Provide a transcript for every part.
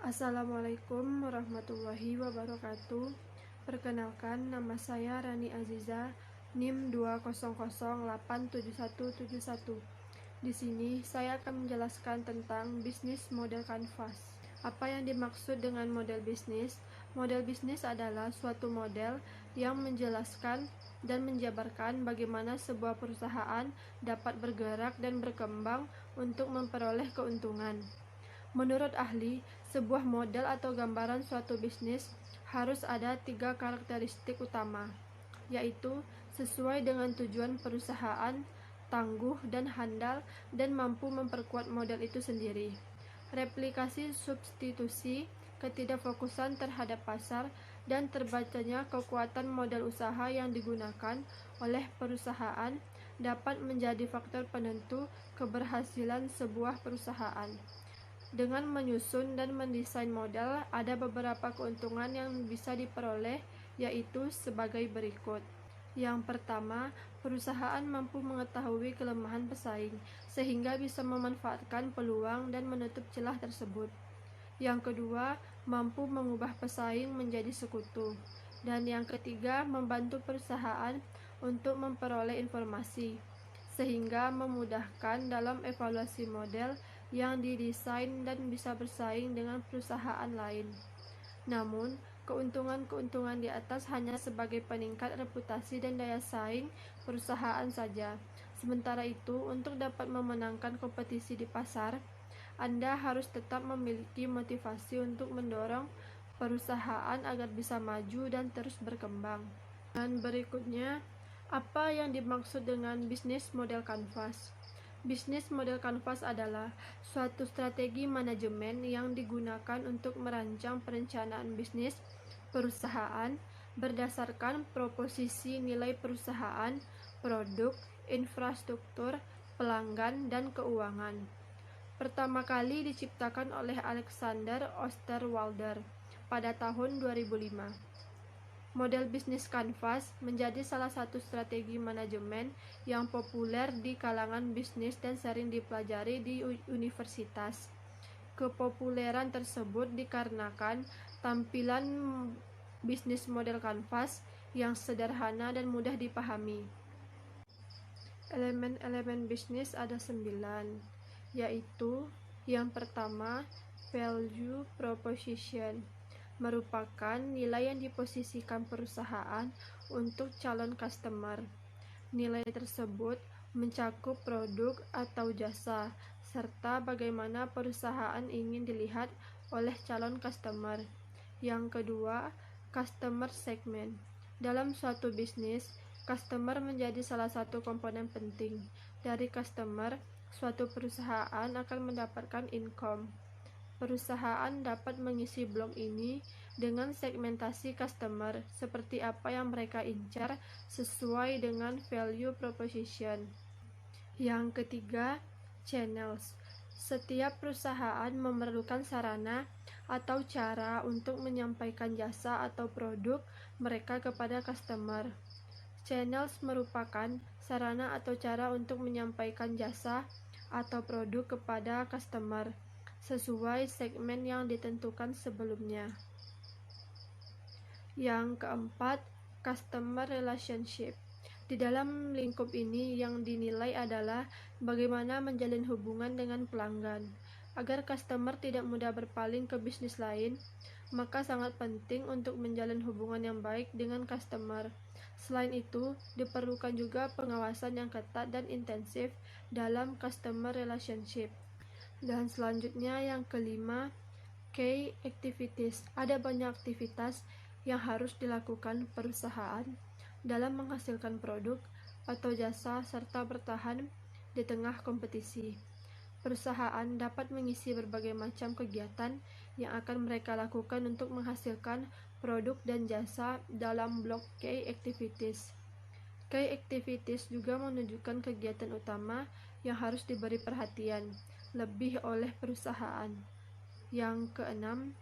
Assalamualaikum warahmatullahi wabarakatuh. Perkenalkan, nama saya Rani Aziza, NIM 200877171. Di sini saya akan menjelaskan tentang bisnis model kanvas. Apa yang dimaksud dengan model bisnis? Model bisnis adalah suatu model yang menjelaskan dan menjabarkan bagaimana sebuah perusahaan dapat bergerak dan berkembang untuk memperoleh keuntungan. Menurut ahli, sebuah model atau gambaran suatu bisnis harus ada 3 karakteristik utama, yaitu sesuai dengan tujuan perusahaan, tangguh dan handal, dan mampu memperkuat model itu sendiri. Replikasi substitusi, ketidakfokusan terhadap pasar, dan terbacanya kekuatan model usaha yang digunakan oleh perusahaan dapat menjadi faktor penentu keberhasilan sebuah perusahaan. Dengan menyusun dan mendesain model, ada beberapa keuntungan yang bisa diperoleh, yaitu sebagai berikut. Yang pertama, perusahaan mampu mengetahui kelemahan pesaing, sehingga bisa memanfaatkan peluang dan menutup celah tersebut. Yang kedua, mampu mengubah pesaing menjadi sekutu. Dan yang ketiga, membantu perusahaan untuk memperoleh informasi, sehingga memudahkan dalam evaluasi model yang didesain dan bisa bersaing dengan perusahaan lain. Namun, keuntungan-keuntungan di atas hanya sebagai peningkat reputasi dan daya saing perusahaan saja. Sementara itu, untuk dapat memenangkan kompetisi di pasar, Anda harus tetap memiliki motivasi untuk mendorong perusahaan agar bisa maju dan terus berkembang. Dan berikutnya, apa yang dimaksud dengan bisnis model kanvas? Bisnis model kanvas adalah suatu strategi manajemen yang digunakan untuk merancang perencanaan bisnis perusahaan berdasarkan proposisi nilai perusahaan, produk, infrastruktur, pelanggan, dan keuangan. Pertama kali diciptakan oleh Alexander Osterwalder pada tahun 2005. Model bisnis kanvas menjadi salah satu strategi manajemen yang populer di kalangan bisnis dan sering dipelajari di universitas. Kepopuleran tersebut dikarenakan tampilan bisnis model kanvas yang sederhana dan mudah dipahami. Elemen-elemen bisnis ada 9, yaitu yang pertama, value proposition, merupakan nilai yang diposisikan perusahaan untuk calon customer. Nilai tersebut mencakup produk atau jasa, serta bagaimana perusahaan ingin dilihat oleh calon customer. Yang kedua, customer segment. Dalam suatu bisnis, customer menjadi salah satu komponen penting. Dari customer, suatu perusahaan akan mendapatkan income. Perusahaan dapat mengisi blok ini dengan segmentasi customer, seperti apa yang mereka incar sesuai dengan value proposition. Yang ketiga, channels. Setiap perusahaan memerlukan sarana atau cara untuk menyampaikan jasa atau produk mereka kepada customer. Channels merupakan sarana atau cara untuk menyampaikan jasa atau produk kepada customer sesuai segmen yang ditentukan sebelumnya. Yang keempat, customer relationship. Di dalam lingkup ini yang dinilai adalah bagaimana menjalin hubungan dengan pelanggan. Agar customer tidak mudah berpaling ke bisnis lain, maka sangat penting untuk menjalin hubungan yang baik dengan customer. Selain itu, diperlukan juga pengawasan yang ketat dan intensif dalam customer relationship. Dan selanjutnya yang kelima, key activities. Ada banyak aktivitas yang harus dilakukan perusahaan dalam menghasilkan produk atau jasa serta bertahan di tengah kompetisi. Perusahaan dapat mengisi berbagai macam kegiatan yang akan mereka lakukan untuk menghasilkan produk dan jasa dalam blok key activities. Key activities juga menunjukkan kegiatan utama yang harus diberi perhatian lebih oleh perusahaan. Yang keenam,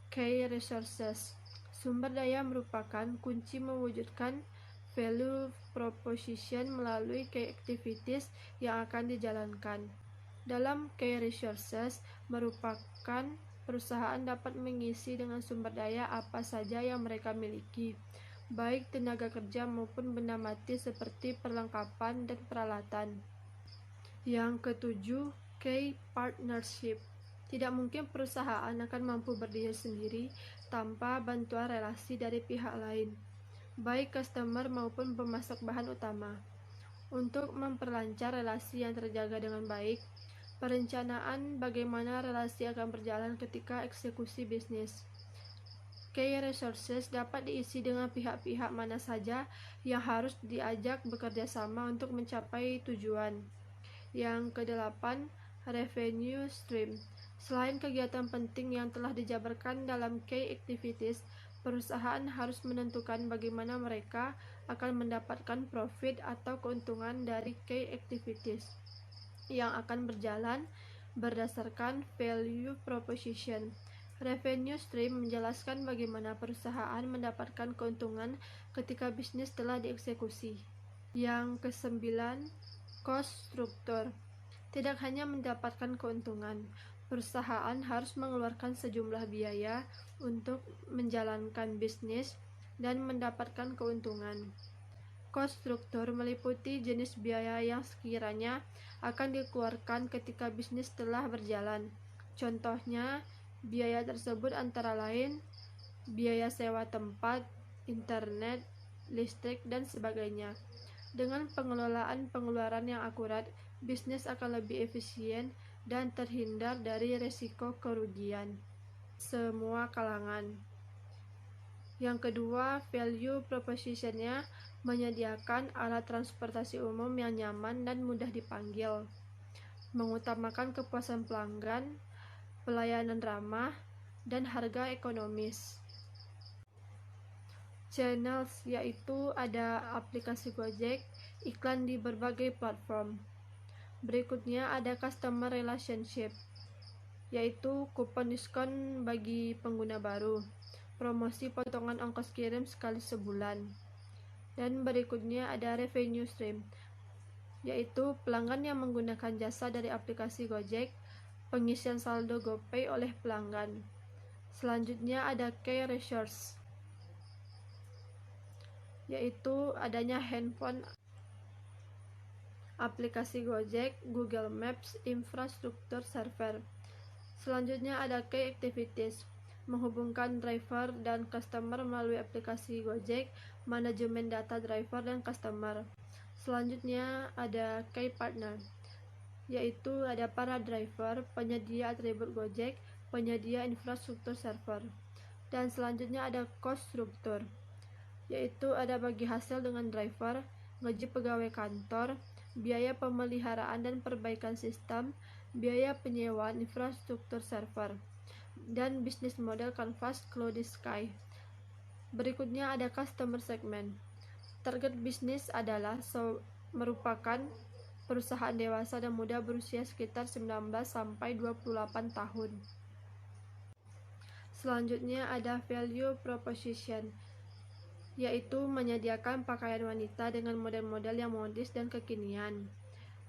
key resources. Sumber daya merupakan kunci mewujudkan value proposition melalui key activities yang akan dijalankan. Dalam key resources merupakan perusahaan dapat mengisi dengan sumber daya apa saja yang mereka miliki, baik tenaga kerja maupun benda mati seperti perlengkapan dan peralatan. Yang ketujuh, key partnership. Tidak mungkin perusahaan akan mampu berdiri sendiri tanpa bantuan relasi dari pihak lain, baik customer maupun pemasok bahan utama. Untuk memperlancar relasi yang terjaga dengan baik, perencanaan bagaimana relasi akan berjalan ketika eksekusi bisnis. Key resources dapat diisi dengan pihak-pihak mana saja yang harus diajak bekerja sama untuk mencapai tujuan. Yang kedelapan, revenue stream. Selain kegiatan penting yang telah dijabarkan dalam key activities, perusahaan harus menentukan bagaimana mereka akan mendapatkan profit atau keuntungan dari key activities yang akan berjalan berdasarkan value proposition. Revenue stream menjelaskan bagaimana perusahaan mendapatkan keuntungan ketika bisnis telah dieksekusi. Yang kesembilan, cost structure. Tidak hanya mendapatkan keuntungan, perusahaan harus mengeluarkan sejumlah biaya untuk menjalankan bisnis dan mendapatkan keuntungan. Cost structure meliputi jenis biaya yang sekiranya akan dikeluarkan ketika bisnis telah berjalan. Contohnya, biaya tersebut antara lain biaya sewa tempat, internet, listrik, dan sebagainya. Dengan pengelolaan pengeluaran yang akurat, bisnis akan lebih efisien dan terhindar dari risiko kerugian semua kalangan. Yang kedua, value proposition-nya menyediakan alat transportasi umum yang nyaman dan mudah dipanggil, mengutamakan kepuasan pelanggan, pelayanan ramah, dan harga ekonomis. Channels yaitu ada aplikasi Gojek, iklan di berbagai platform. Berikutnya ada customer relationship, yaitu kupon diskon bagi pengguna baru, promosi potongan ongkos kirim sekali sebulan. Dan berikutnya ada revenue stream, yaitu pelanggan yang menggunakan jasa dari aplikasi Gojek, pengisian saldo GoPay oleh pelanggan. Selanjutnya ada key resource, yaitu adanya handphone, aplikasi Gojek, Google Maps, infrastruktur server. Selanjutnya ada key activities, menghubungkan driver dan customer melalui aplikasi Gojek, manajemen data driver dan customer. Selanjutnya ada key partner, yaitu ada para driver, penyedia atribut Gojek, penyedia infrastruktur server. Dan selanjutnya ada cost structure, yaitu ada bagi hasil dengan driver, gaji pegawai kantor, biaya pemeliharaan dan perbaikan sistem, biaya penyewaan infrastruktur server, dan bisnis model Canvas Cloudisky. Berikutnya ada customer segment. Target bisnis adalah merupakan perusahaan dewasa dan muda berusia sekitar 19 sampai 28 tahun. Selanjutnya ada value proposition, yaitu menyediakan pakaian wanita dengan model-model yang modis dan kekinian.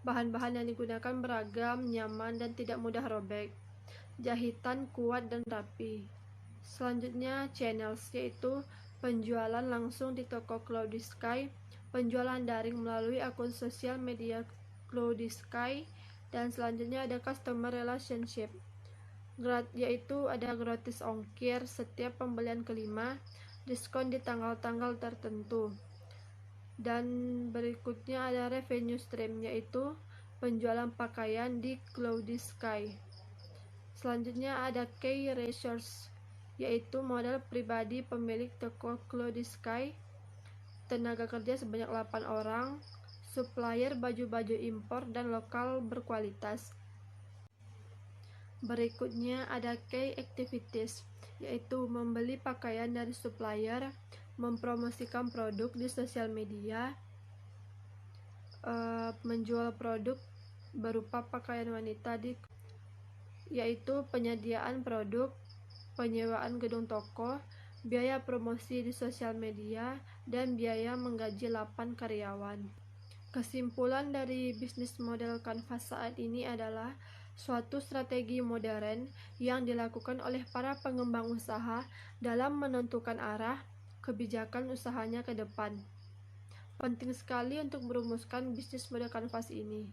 Bahan-bahan yang digunakan beragam, nyaman, dan tidak mudah robek. Jahitan kuat dan rapi. Selanjutnya channels, yaitu penjualan langsung di toko Cloudisky, penjualan daring melalui akun sosial media Cloudisky, dan selanjutnya ada customer relationship, yaitu ada gratis ongkir setiap pembelian kelima, diskon di tanggal-tanggal tertentu. Dan berikutnya ada revenue stream, yaitu penjualan pakaian di Cloudisky. Selanjutnya ada key resource, yaitu modal pribadi pemilik toko Cloudisky, tenaga kerja sebanyak 8 orang, supplier baju-baju impor dan lokal berkualitas. Berikutnya ada key activities, yaitu membeli pakaian dari supplier, mempromosikan produk di sosial media, menjual produk berupa pakaian wanita yaitu penyediaan produk, penyewaan gedung toko, biaya promosi di sosial media, dan biaya menggaji 8 karyawan. Kesimpulan dari bisnis model Canvas saat ini adalah suatu strategi modern yang dilakukan oleh para pengembang usaha dalam menentukan arah kebijakan usahanya ke depan. Penting sekali untuk merumuskan bisnis model kanvas ini.